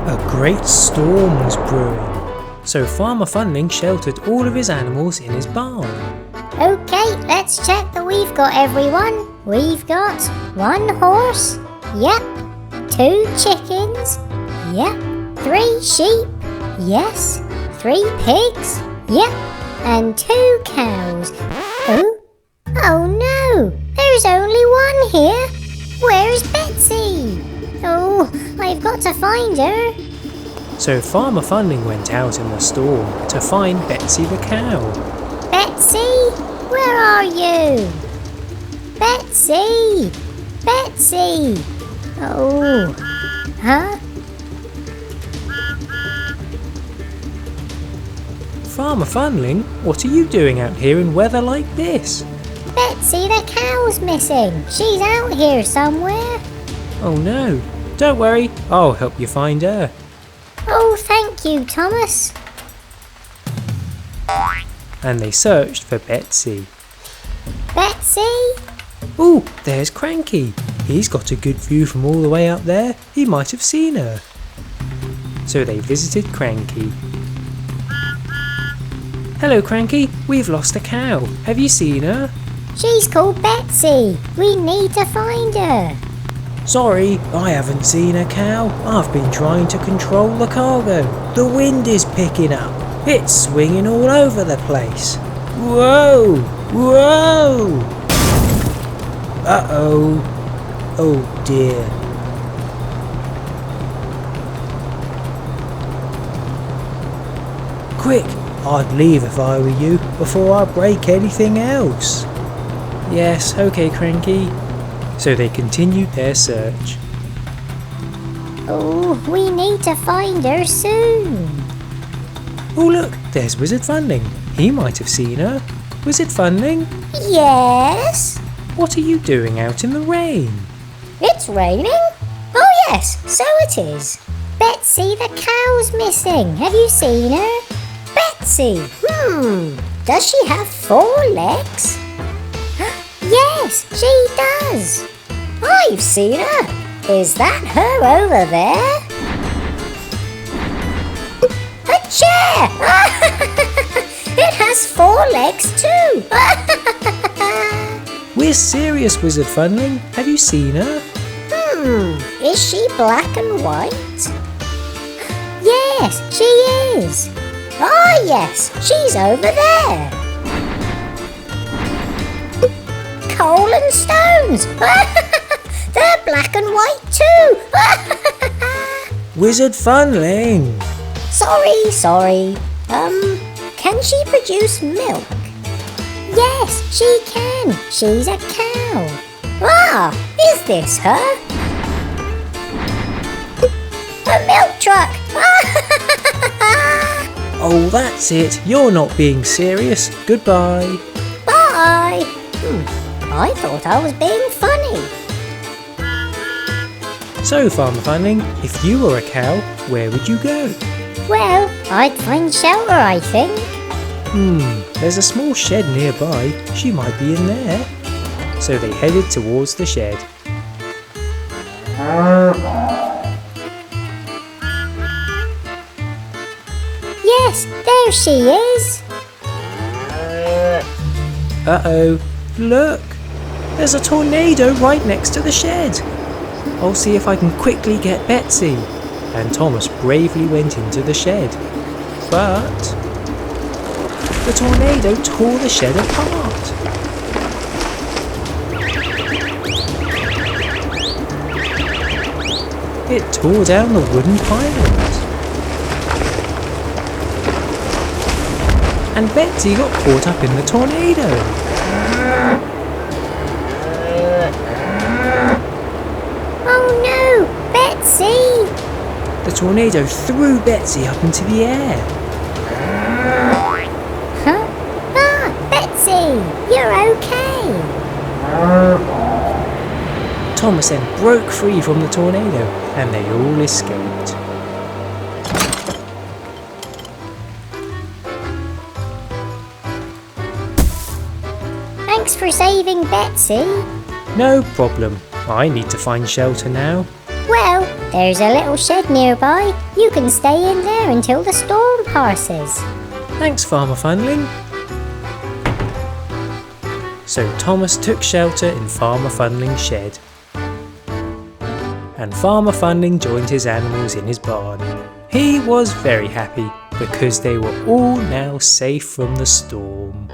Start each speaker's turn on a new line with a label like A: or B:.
A: A great storm was brewing, so Farmer Funling sheltered all of his animals in his barn.
B: Okay, let's check that we've got everyone. We've got 1 horse. Yep. 2 chickens. Yep. 3 sheep. Yes. 3 pigs. Yep. And 2 cows. Oh? Oh no! There's only 1 here. Where's Betsy? Oh, I've got to find her.
A: So Farmer Funling went out in the storm to find Betsy the cow.
B: Betsy? Where are you? Betsy! Betsy! Oh. Huh?
A: Farmer Funling, what are you doing out here in weather like this?
B: Betsy the cow's missing. She's out here somewhere.
A: Oh no, don't worry, I'll help you find her.
B: Oh, thank you, Thomas.
A: And they searched for Betsy.
B: Betsy?
A: Ooh, there's Cranky. He's got a good view from all the way up there. He might have seen her. So they visited Cranky. Hello Cranky, we've lost a cow. Have you seen her?
B: She's called Betsy. We need to find her.
A: Sorry, I haven't seen a cow. I've been trying to control the cargo. The wind is picking up. It's swinging all over the place. Whoa! Whoa! Uh-oh. Oh dear. Quick! I'd leave if I were you before I break anything else. Yes, okay Cranky. So they continued their search.
B: Oh, we need to find her soon.
A: Oh look, there's Wizard Funling. He might have seen her. Wizard Funling,
B: Yes?
A: what are you doing out in the rain?
B: It's raining? Oh yes, so it is. Betsy the cow's missing. Have you seen her? Betsy? Does she have 4 legs? Yes, she does. I've seen her. Is that her over there? A chair! It has 4 legs too.
A: We're serious, Wizard Funling. Have you seen her?
B: Is she black and white? Yes, she is. Ah, yes, she's over there. Coal and stones. They're black and white too.
A: Wizard Funling!
B: Sorry. Can she produce milk? Yes, she can. She's a cow. Ah, is this her? A milk truck.
A: Oh, that's it. You're not being serious. Goodbye.
B: Bye. I thought I was being funny.
A: So, Farmer Funling, if you were a cow, where would you go?
B: Well, I'd find shelter, I think.
A: There's a small shed nearby. She might be in there. So they headed towards the shed.
B: Yes, there she is.
A: Uh-oh. Look! There's a tornado right next to the shed. I'll see if I can quickly get Betsy. And Thomas bravely went into the shed. But the tornado tore the shed apart. It tore down the wooden pylons. And Betsy got caught up in the tornado.
B: Oh no, Betsy!
A: The tornado threw Betsy up into the air.
B: Huh? Ah, Betsy, you're okay.
A: Thomas then broke free from the tornado and they all escaped.
B: Thanks for saving Betsy.
A: No problem. I need to find shelter now.
B: Well, There's a little shed nearby. You can stay in there until the storm passes.
A: Thanks, Farmer Funling. So Thomas took shelter in Farmer Funling's shed. And Farmer Funling joined his animals in his barn. He was very happy because they were all now safe from the storm.